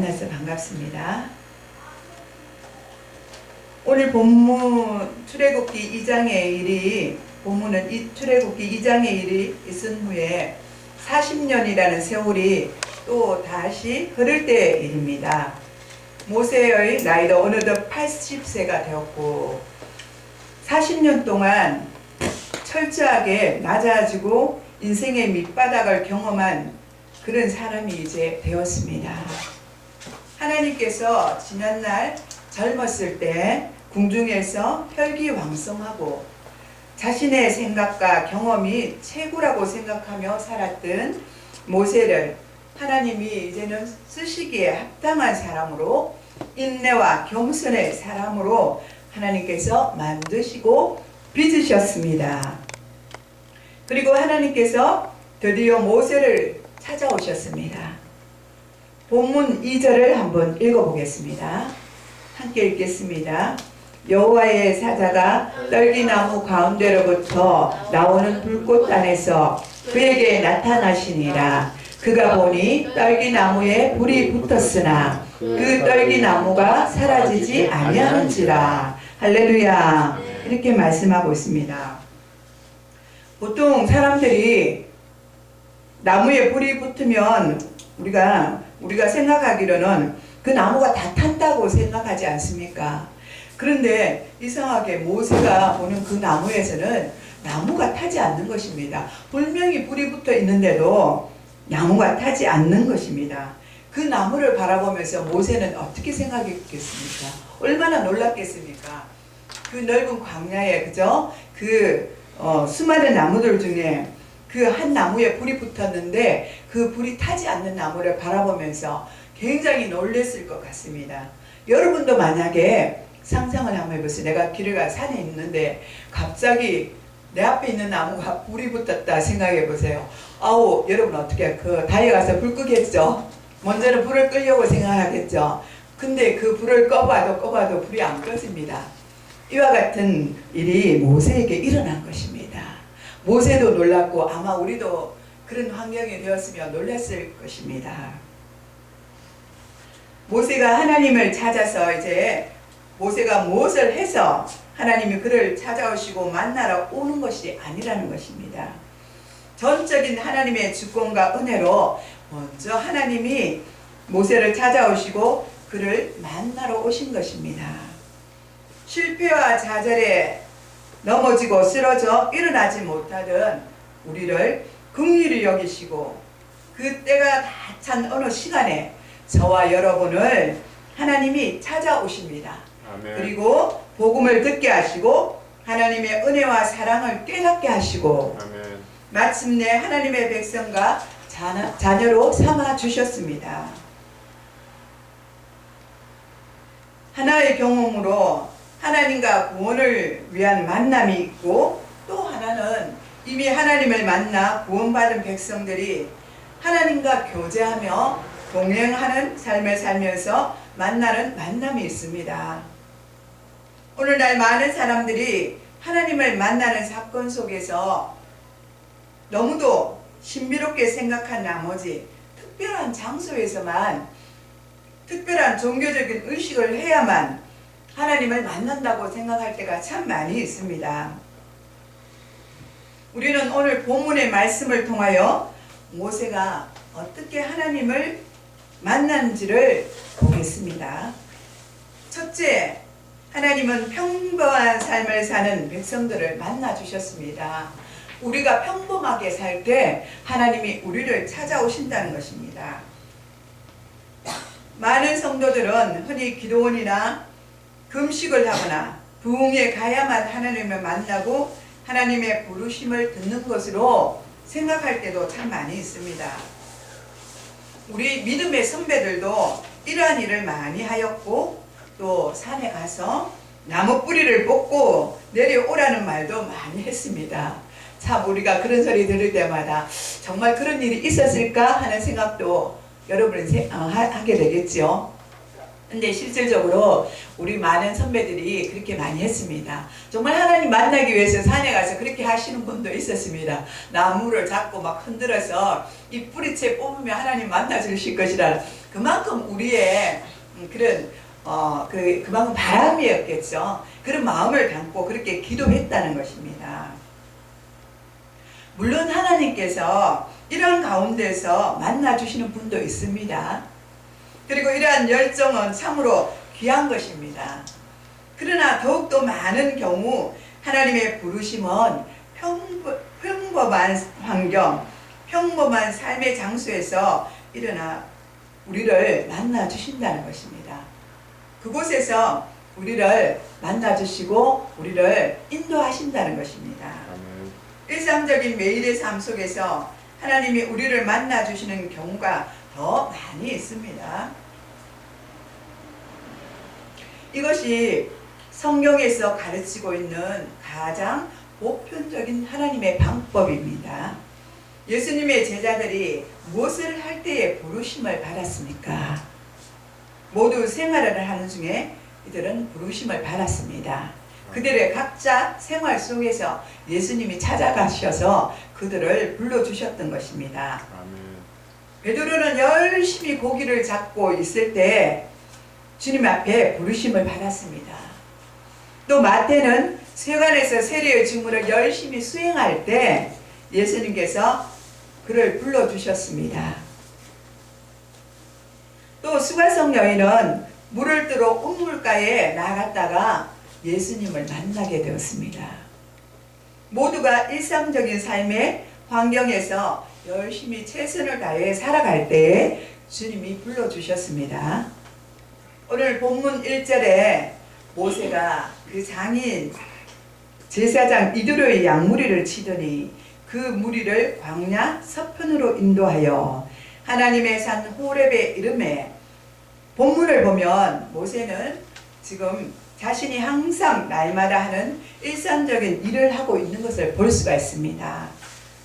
만나서 반갑습니다. 오늘 본문 출애굽기 2장의 일이 본문은 출애굽기 2장의 일이 있은 후에 40년이라는 세월이 또 다시 흐를 때의 일입니다. 모세의 나이도 어느덧 80세가 되었고 40년 동안 철저하게 낮아지고 인생의 밑바닥을 경험한 그런 사람이 이제 되었습니다. 하나님께서 지난날 젊었을 때 궁중에서 혈기왕성하고 자신의 생각과 경험이 최고라고 생각하며 살았던 모세를 하나님이 이제는 쓰시기에 합당한 사람으로 인내와 겸손의 사람으로 하나님께서 만드시고 빚으셨습니다. 그리고 하나님께서 드디어 모세를 찾아오셨습니다. 본문 2절을 한번 읽어보겠습니다. 함께 읽겠습니다. 여호와의 사자가 떨기나무 가운데로부터 나오는 불꽃 안에서 그에게 나타나시니라. 그가 보니 떨기나무에 불이 붙었으나 그 떨기나무가 사라지지 아니하는지라. 할렐루야. 이렇게 말씀하고 있습니다. 보통 사람들이 나무에 불이 붙으면 우리가 생각하기로는 그 나무가 다 탄다고 생각하지 않습니까? 그런데 이상하게 모세가 보는 그 나무에서는 나무가 타지 않는 것입니다. 분명히 불이 붙어 있는데도 나무가 타지 않는 것입니다. 그 나무를 바라보면서 모세는 어떻게 생각했겠습니까? 얼마나 놀랐겠습니까? 그 넓은 광야에 그죠? 수많은 나무들 중에 그 한 나무에 불이 붙었는데 그 불이 타지 않는 나무를 바라보면서 굉장히 놀랐을 것 같습니다. 여러분도 만약에 상상을 한번 해보세요. 내가 길을 가 산에 있는데 갑자기 내 앞에 있는 나무가 불이 붙었다 생각해 보세요. 아우, 여러분 어떻게 달려가서 불 끄겠죠? 먼저는 불을 끄려고 생각하겠죠. 근데 그 불을 꺼봐도 불이 안 꺼집니다. 이와 같은 일이 모세에게 일어난 것입니다. 모세도 놀랐고 아마 우리도 그런 환경이 되었으면 놀랐을 것입니다. 모세가 하나님을 찾아서 이제 모세가 무엇을 해서 하나님이 그를 찾아오시고 만나러 오는 것이 아니라는 것입니다. 전적인 하나님의 주권과 은혜로 먼저 하나님이 모세를 찾아오시고 그를 만나러 오신 것입니다. 실패와 좌절에 넘어지고 쓰러져 일어나지 못하던 우리를 긍휼히 여기시고 그 때가 다 찬 어느 시간에 저와 여러분을 하나님이 찾아오십니다. 아멘. 그리고 복음을 듣게 하시고 하나님의 은혜와 사랑을 깨닫게 하시고 아멘. 마침내 하나님의 백성과 자녀로 삼아 주셨습니다. 하나의 경험으로 하나님과 구원을 위한 만남이 있고 또 하나는 이미 하나님을 만나 구원받은 백성들이 하나님과 교제하며 동행하는 삶을 살면서 만나는 만남이 있습니다. 오늘날 많은 사람들이 하나님을 만나는 사건 속에서 너무도 신비롭게 생각한 나머지 특별한 장소에서만 특별한 종교적인 의식을 해야만 하나님을 만난다고 생각할 때가 참 많이 있습니다. 우리는 오늘 본문의 말씀을 통하여 모세가 어떻게 하나님을 만난지를 보겠습니다. 첫째, 하나님은 평범한 삶을 사는 백성들을 만나 주셨습니다. 우리가 평범하게 살 때 하나님이 우리를 찾아오신다는 것입니다. 많은 성도들은 흔히 기도원이나 금식을 하거나 부흥에 가야만 하나님을 만나고 하나님의 부르심을 듣는 것으로 생각할 때도 참 많이 있습니다. 우리 믿음의 선배들도 이러한 일을 많이 하였고 또 산에 가서 나무 뿌리를 뽑고 내려오라는 말도 많이 했습니다. 참 우리가 그런 소리 들을 때마다 정말 그런 일이 있었을까 하는 생각도 여러분은 하게 되겠죠. 근데 실질적으로 우리 많은 선배들이 그렇게 많이 했습니다. 정말 하나님 만나기 위해서 산에 가서 그렇게 하시는 분도 있었습니다. 나무를 잡고 막 흔들어서 이 뿌리채 뽑으면 하나님 만나 주실 것이라, 그만큼 우리의 그런 그만큼 바람이었겠죠. 그런 마음을 담고 그렇게 기도했다는 것입니다. 물론 하나님께서 이런 가운데서 만나 주시는 분도 있습니다. 그리고 이러한 열정은 참으로 귀한 것입니다. 그러나 더욱더 많은 경우 하나님의 부르심은 평범한 환경, 평범한 삶의 장소에서 일어나 우리를 만나 주신다는 것입니다. 그곳에서 우리를 만나 주시고 우리를 인도하신다는 것입니다. 일상적인 매일의 삶 속에서 하나님이 우리를 만나 주시는 경우가 더 많이 있습니다. 이것이 성경에서 가르치고 있는 가장 보편적인 하나님의 방법입니다. 예수님의 제자들이 무엇을 할 때에 부르심을 받았습니까? 모두 생활을 하는 중에 이들은 부르심을 받았습니다. 그들의 각자 생활 속에서 예수님이 찾아가셔서 그들을 불러주셨던 것입니다. 베드로는 열심히 고기를 잡고 있을 때 주님 앞에 부르심을 받았습니다. 또 마태는 세관에서 세례의 직무를 열심히 수행할 때 예수님께서 그를 불러주셨습니다. 또 수가성 여인은 물을 뜨러 운물가에 나갔다가 예수님을 만나게 되었습니다. 모두가 일상적인 삶의 환경에서 열심히 최선을 다해 살아갈 때에 주님이 불러주셨습니다. 오늘 본문 1절에 모세가 그 장인 제사장 이드로의 양무리를 치더니 그 무리를 광야 서편으로 인도하여 하나님의 산 호렙에 이르매, 본문을 보면 모세는 지금 자신이 항상 날마다 하는 일상적인 일을 하고 있는 것을 볼 수가 있습니다.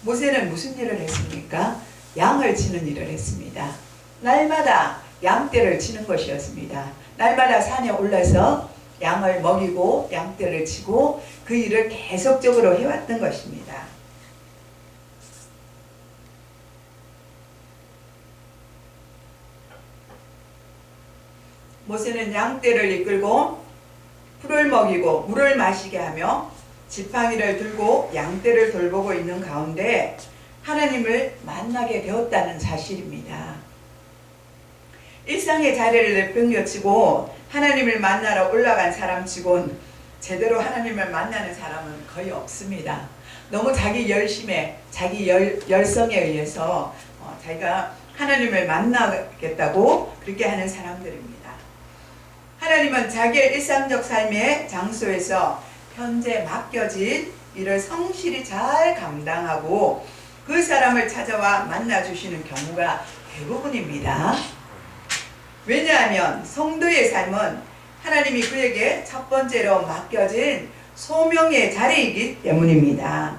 모세는 무슨 일을 했습니까? 양을 치는 일을 했습니다. 날마다 양떼를 치는 것이었습니다. 날마다 산에 올라서 양을 먹이고 양떼를 치고 그 일을 계속적으로 해왔던 것입니다. 모세는 양떼를 이끌고 풀을 먹이고 물을 마시게 하며 지팡이를 들고 양떼를 돌보고 있는 가운데 하나님을 만나게 되었다는 사실입니다. 일상의 자리를 내팽겨치고 하나님을 만나러 올라간 사람치곤 제대로 하나님을 만나는 사람은 거의 없습니다. 너무 자기 열심에, 자기 열성에 의해서 자기가 하나님을 만나겠다고 그렇게 하는 사람들입니다. 하나님은 자기의 일상적 삶의 장소에서 현재 맡겨진 일을 성실히 잘 감당하고 그 사람을 찾아와 만나주시는 경우가 대부분입니다. 왜냐하면 성도의 삶은 하나님이 그에게 첫 번째로 맡겨진 소명의 자리이기 때문입니다.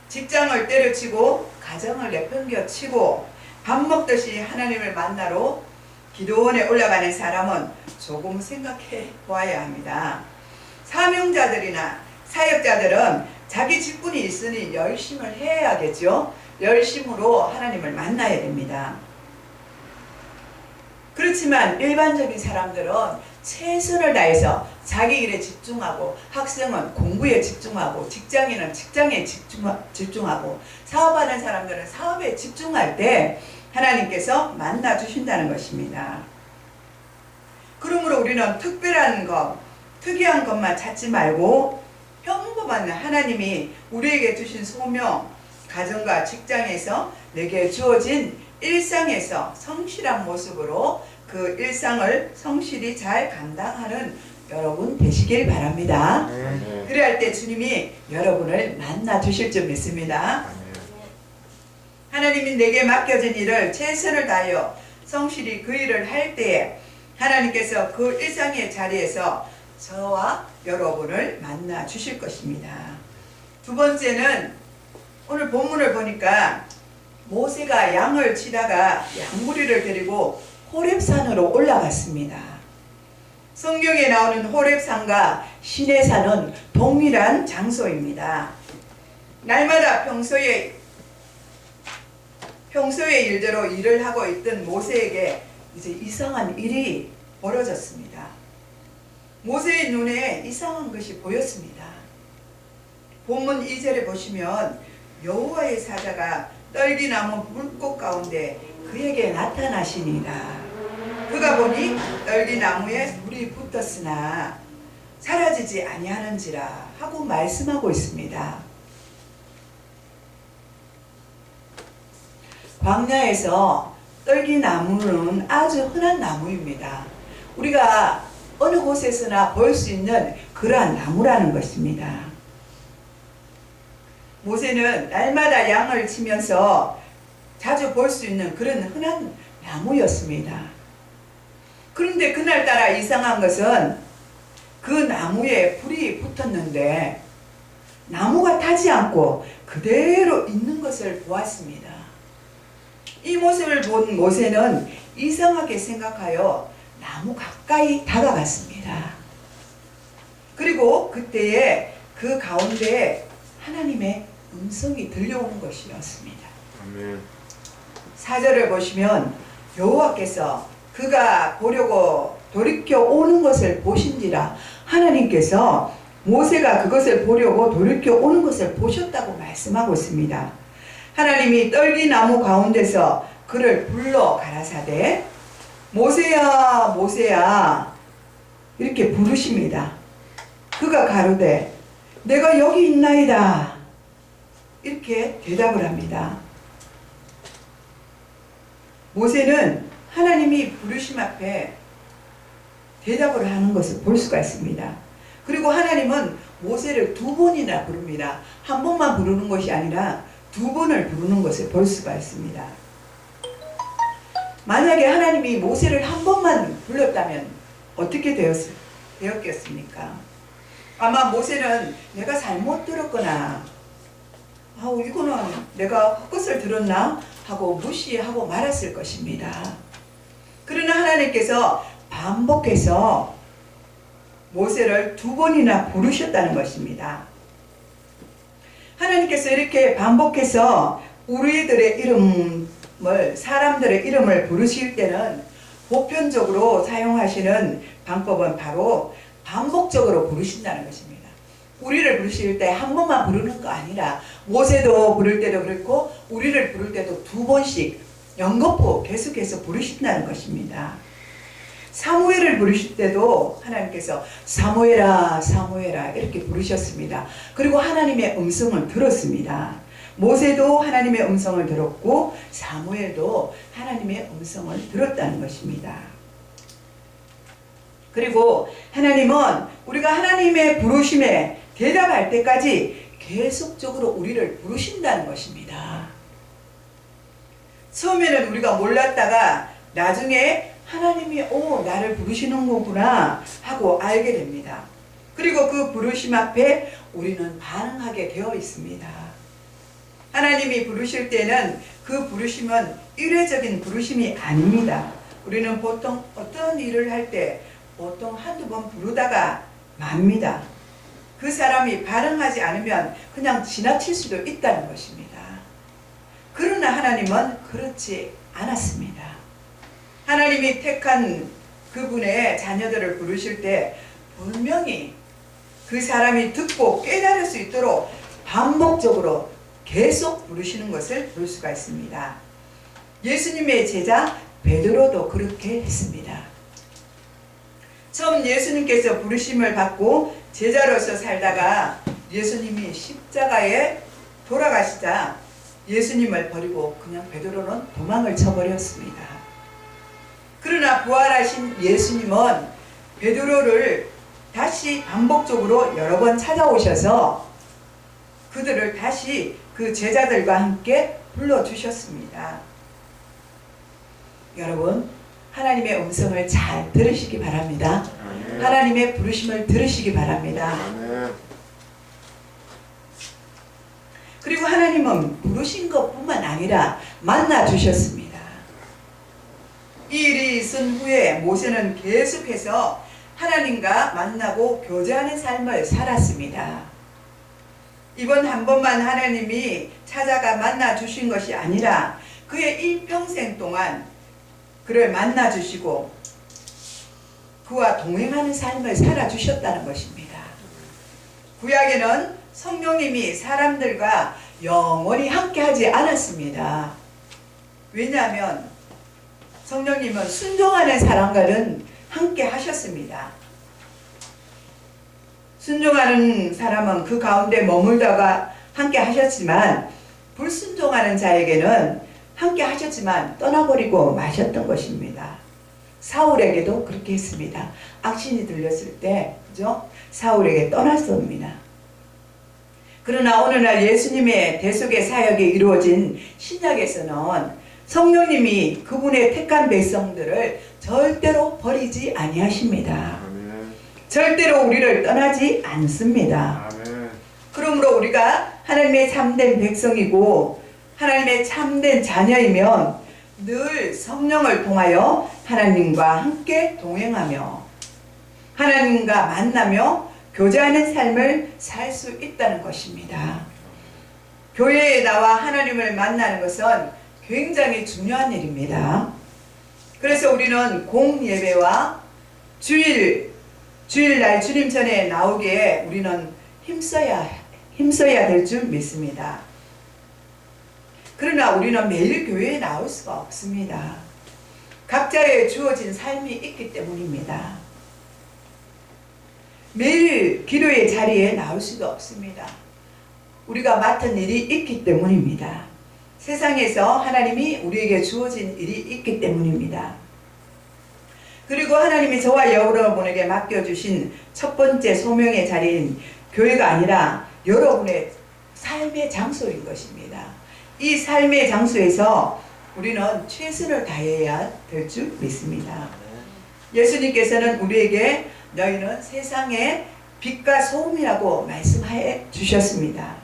직장을 때려치고 가정을 내팽겨치고 밥 먹듯이 하나님을 만나러 기도원에 올라가는 사람은 조금 생각해 보아야 합니다. 사명자들이나 사역자들은 자기 직분이 있으니 열심을 해야겠죠. 열심으로 하나님을 만나야 됩니다. 그렇지만 일반적인 사람들은 최선을 다해서 자기 일에 집중하고, 학생은 공부에 집중하고, 직장인은 직장에 집중하고, 사업하는 사람들은 사업에 집중할 때 하나님께서 만나 주신다는 것입니다. 그러므로 우리는 특별한 것, 특이한 것만 찾지 말고 평범한 하나님이 우리에게 주신 소명, 가정과 직장에서 내게 주어진 일상에서 성실한 모습으로 그 일상을 성실히 잘 감당하는 여러분 되시길 바랍니다. 그래야 할 때 주님이 여러분을 만나 주실 줄 믿습니다. 하나님이 내게 맡겨진 일을 최선을 다하여 성실히 그 일을 할 때에 하나님께서 그 일상의 자리에서 저와 여러분을 만나 주실 것입니다. 두 번째는 오늘 본문을 보니까 모세가 양을 치다가 양무리를 데리고 호렙산으로 올라갔습니다. 성경에 나오는 호렙산과 시내산은 동일한 장소입니다. 날마다 평소의 일대로 일을 하고 있던 모세에게 이제 이상한 일이 벌어졌습니다. 모세의 눈에 이상한 것이 보였습니다. 본문 2절에 보시면 여호와의 사자가 떨기나무 불꽃 가운데 그에게 나타나시니라. 그가 보니 떨기나무에 불이 붙었으나 사라지지 아니하는지라 하고 말씀하고 있습니다. 광야에서 떨기나무는 아주 흔한 나무입니다. 우리가 어느 곳에서나 볼 수 있는 그러한 나무라는 것입니다. 모세는 날마다 양을 치면서 자주 볼 수 있는 그런 흔한 나무였습니다. 그런데 그날따라 이상한 것은 그 나무에 불이 붙었는데 나무가 타지 않고 그대로 있는 것을 보았습니다. 이 모습을 본 모세는 이상하게 생각하여 나무 가까이 다가갔습니다. 그리고 그때에 그 가운데에 하나님의 음성이 들려오는 것이었습니다. 아멘. 4절을 보시면 여호와께서 그가 보려고 돌이켜 오는 것을 보신지라. 하나님께서 모세가 그것을 보려고 돌이켜 오는 것을 보셨다고 말씀하고 있습니다. 하나님이 떨기나무 가운데서 그를 불러 가라사대 모세야 모세야 이렇게 부르십니다. 그가 가로되 내가 여기 있나이다 이렇게 대답을 합니다. 모세는 하나님이 부르심 앞에 대답을 하는 것을 볼 수가 있습니다. 그리고 하나님은 모세를 2번이나 부릅니다. 한 번만 부르는 것이 아니라 2번을 부르는 것을 볼 수가 있습니다. 만약에 하나님이 모세를 한 번만 불렀다면 어떻게 되었겠습니까? 아마 모세는 내가 잘못 들었거나 이거는 내가 헛것을 들었나 하고 무시하고 말았을 것입니다. 그러나 하나님께서 반복해서 모세를 2번이나 부르셨다는 것입니다. 하나님께서 이렇게 반복해서 우리들의 이름을 사람들의 이름을 부르실 때는 보편적으로 사용하시는 방법은 바로 반복적으로 부르신다는 것입니다. 우리를 부르실 때 한 번만 부르는 거 아니라 모세도 부를 때도 그렇고 우리를 부를 때도 2번씩 연거푸 계속해서 부르신다는 것입니다. 사무엘을 부르실 때도 하나님께서 사무엘아 사무엘아 이렇게 부르셨습니다. 그리고 하나님의 음성을 들었습니다. 모세도 하나님의 음성을 들었고 사무엘도 하나님의 음성을 들었다는 것입니다. 그리고 하나님은 우리가 하나님의 부르심에 대답할 때까지 계속적으로 우리를 부르신다는 것입니다. 처음에는 우리가 몰랐다가 나중에 하나님이 나를 부르시는 거구나 하고 알게 됩니다. 그리고 그 부르심 앞에 우리는 반응하게 되어 있습니다. 하나님이 부르실 때는 그 부르심은 일회적인 부르심이 아닙니다. 우리는 보통 어떤 일을 할 때 보통 한두 번 부르다가 맙니다. 그 사람이 반응하지 않으면 그냥 지나칠 수도 있다는 것입니다. 그러나 하나님은 그렇지 않았습니다. 하나님이 택한 그분의 자녀들을 부르실 때 분명히 그 사람이 듣고 깨달을 수 있도록 반복적으로 계속 부르시는 것을 볼 수가 있습니다. 예수님의 제자 베드로도 그렇게 했습니다. 처음 예수님께서 부르심을 받고 제자로서 살다가 예수님이 십자가에 돌아가시자 예수님을 버리고 그냥 베드로는 도망을 쳐버렸습니다. 그러나 부활하신 예수님은 베드로를 다시 반복적으로 여러 번 찾아오셔서 그들을 다시 그 제자들과 함께 불러주셨습니다. 여러분, 하나님의 음성을 잘 들으시기 바랍니다. 아멘. 하나님의 부르심을 들으시기 바랍니다. 아멘. 그리고 하나님은 부르신 것뿐만 아니라 만나주셨습니다. 이 일이 있은 후에 모세는 계속해서 하나님과 만나고 교제하는 삶을 살았습니다. 이번 한 번만 하나님이 찾아가 만나 주신 것이 아니라 그의 일평생 동안 그를 만나 주시고 그와 동행하는 삶을 살아주셨다는 것입니다. 구약에는 성령님이 사람들과 영원히 함께하지 않았습니다. 왜냐하면 성령님은 순종하는 사람과는 함께 하셨습니다. 순종하는 사람은 그 가운데 머물다가 함께 하셨지만 불순종하는 자에게는 함께 하셨지만 떠나버리고 마셨던 것입니다. 사울에게도 그렇게 했습니다. 악신이 들렸을 때 그죠? 사울에게 떠났습니다. 그러나 오늘날 예수님의 대속의 사역이 이루어진 신약에서는 성령님이 그분의 택한 백성들을 절대로 버리지 아니하십니다. 아멘. 절대로 우리를 떠나지 않습니다. 아멘. 그러므로 우리가 하나님의 참된 백성이고 하나님의 참된 자녀이면 늘 성령을 통하여 하나님과 함께 동행하며 하나님과 만나며 교제하는 삶을 살 수 있다는 것입니다. 교회에 나와 하나님을 만나는 것은 굉장히 중요한 일입니다. 그래서 우리는 공예배와 주일날 주님 전에 나오기에 우리는 힘써야 될 줄 믿습니다. 그러나 우리는 매일 교회에 나올 수가 없습니다. 각자의 주어진 삶이 있기 때문입니다. 매일 기도의 자리에 나올 수도 없습니다. 우리가 맡은 일이 있기 때문입니다. 세상에서 하나님이 우리에게 주어진 일이 있기 때문입니다. 그리고 하나님이 저와 여러분에게 맡겨주신 첫 번째 소명의 자리인 교회가 아니라 여러분의 삶의 장소인 것입니다. 이 삶의 장소에서 우리는 최선을 다해야 될 줄 믿습니다. 예수님께서는 우리에게 너희는 세상의 빛과 소금이라고 말씀해 주셨습니다.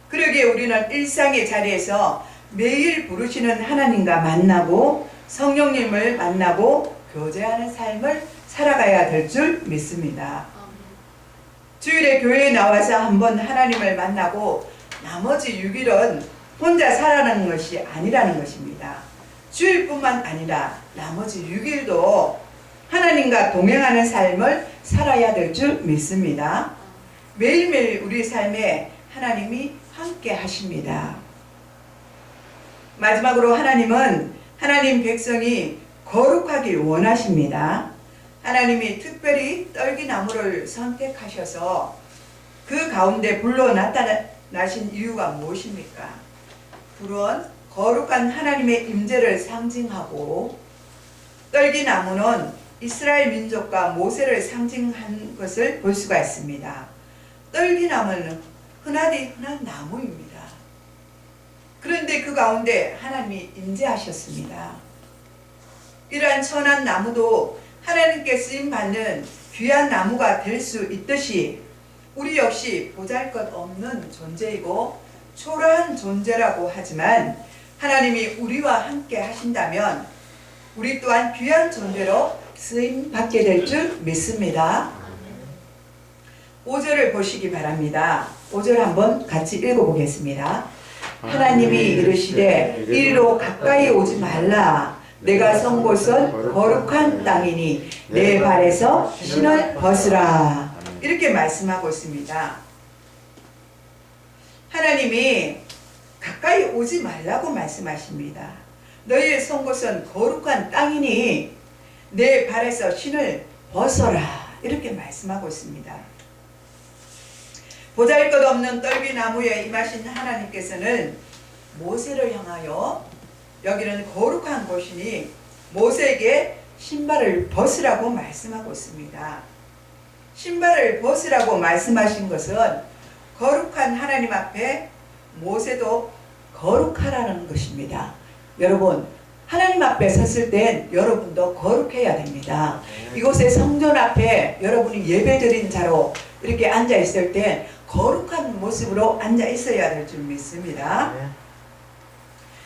그러기에 우리는 일상의 자리에서 매일 부르시는 하나님과 만나고 성령님을 만나고 교제하는 삶을 살아가야 될 줄 믿습니다. 주일에 교회에 나와서 한번 하나님을 만나고 나머지 6일은 혼자 살아가는 것이 아니라는 것입니다. 주일뿐만 아니라 나머지 6일도 하나님과 동행하는 삶을 살아야 될 줄 믿습니다. 매일매일 우리 삶에 하나님이 함께 하십니다. 마지막으로 하나님은 하나님 백성이 거룩하길 원하십니다. 하나님이 특별히 떨기나무를 선택하셔서 그 가운데 불로 나타나신 이유가 무엇입니까? 불은 거룩한 하나님의 임재를 상징하고 떨기나무는 이스라엘 민족과 모세를 상징한 것을 볼 수가 있습니다. 떨기나무는 흔한 나무입니다. 그런데 그 가운데 하나님이 임재하셨습니다. 이러한 천한 나무도 하나님께 쓰임받는 귀한 나무가 될 수 있듯이 우리 역시 보잘것없는 존재이고 초라한 존재라고 하지만 하나님이 우리와 함께 하신다면 우리 또한 귀한 존재로 쓰임받게 될 줄 믿습니다. 5절을 보시기 바랍니다. 5절 한번 같이 읽어보겠습니다. 하나님이 이르시되 이리로 가까이 오지 말라. 내가 선 곳은 거룩한 땅이니 내 발에서 신을 벗으라. 이렇게 말씀하고 있습니다. 하나님이 가까이 오지 말라고 말씀하십니다. 너희의 선 곳은 거룩한 땅이니 내 발에서 신을 벗어라. 이렇게 말씀하고 있습니다. 보잘것없는 떨기나무에 임하신 하나님께서는 모세를 향하여 여기는 거룩한 곳이니 모세에게 신발을 벗으라고 말씀하고 있습니다. 신발을 벗으라고 말씀하신 것은 거룩한 하나님 앞에 모세도 거룩하라는 것입니다. 여러분, 하나님 앞에 섰을 땐 여러분도 거룩해야 됩니다. 이곳에 성전 앞에 여러분이 예배드린 자로 이렇게 앉아 있을 땐 거룩한 모습으로 앉아 있어야 될 줄 믿습니다.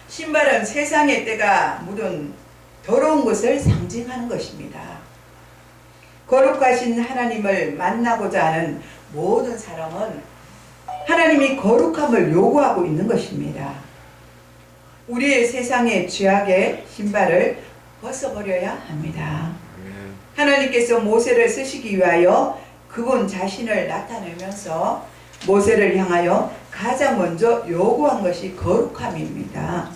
신발은 세상의 때가 묻은 더러운 것을 상징하는 것입니다. 거룩하신 하나님을 만나고자 하는 모든 사람은 하나님이 거룩함을 요구하고 있는 것입니다. 우리의 세상의 죄악의 신발을 벗어버려야 합니다. 하나님께서 모세를 쓰시기 위하여 그분 자신을 나타내면서 모세를 향하여 가장 먼저 요구한 것이 거룩함입니다.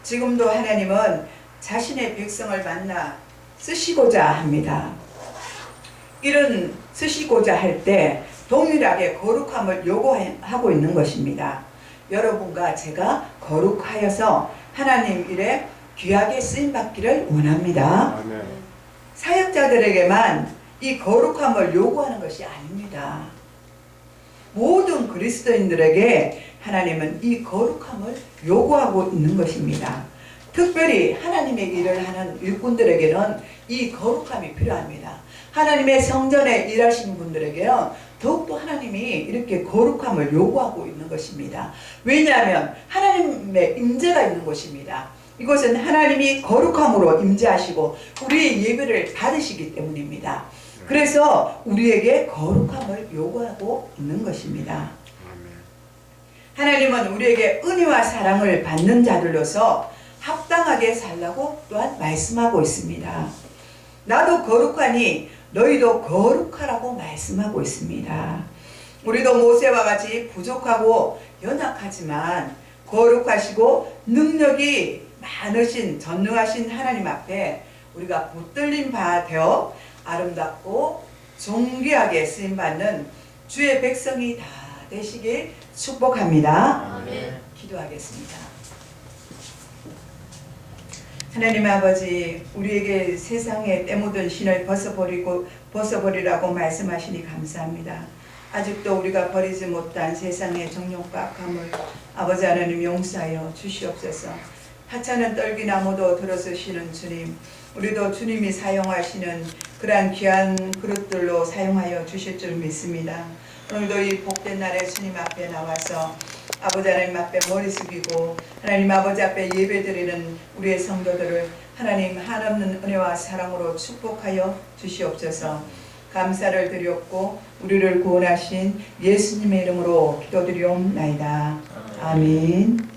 지금도 하나님은 자신의 백성을 만나 쓰시고자 합니다. 이런 쓰시고자 할 때 동일하게 거룩함을 요구하고 있는 것입니다. 여러분과 제가 거룩하여서 하나님 일에 귀하게 쓰임받기를 원합니다. 아멘. 사역자들에게만 이 거룩함을 요구하는 것이 아닙니다. 모든 그리스도인들에게 하나님은 이 거룩함을 요구하고 있는 것입니다. 특별히 하나님의 일을 하는 일꾼들에게는 이 거룩함이 필요합니다. 하나님의 성전에 일하시는 분들에게는 더욱더 하나님이 이렇게 거룩함을 요구하고 있는 것입니다. 왜냐하면 하나님의 임재가 있는 곳입니다. 이것은 하나님이 거룩함으로 임재하시고 우리의 예배를 받으시기 때문입니다. 그래서 우리에게 거룩함을 요구하고 있는 것입니다. 하나님은 우리에게 은혜와 사랑을 받는 자들로서 합당하게 살라고 또한 말씀하고 있습니다. 나도 거룩하니 너희도 거룩하라고 말씀하고 있습니다. 우리도 모세와 같이 부족하고 연약하지만 거룩하시고 능력이 많으신 전능하신 하나님 앞에 우리가 붙들린 바 되어 아름답고 존귀하게 쓰임받는 주의 백성이 다 되시길 축복합니다. 아멘. 기도하겠습니다. 하나님 아버지, 우리에게 세상에 때묻은 신을 벗어버리라고 말씀하시니 감사합니다. 아직도 우리가 버리지 못한 세상의 정욕과 악함을 아버지 하나님 용서하여 주시옵소서. 하찮은 떨기나무도 들어서시는 주님, 우리도 주님이 사용하시는 그러한 귀한 그릇들로 사용하여 주실 줄 믿습니다. 오늘도 이 복된 날에 주님 앞에 나와서 아버지 하나님 앞에 머리 숙이고 하나님 아버지 앞에 예배드리는 우리의 성도들을 하나님 한없는 은혜와 사랑으로 축복하여 주시옵소서. 감사를 드렸고 우리를 구원하신 예수님의 이름으로 기도드리옵나이다. 아멘.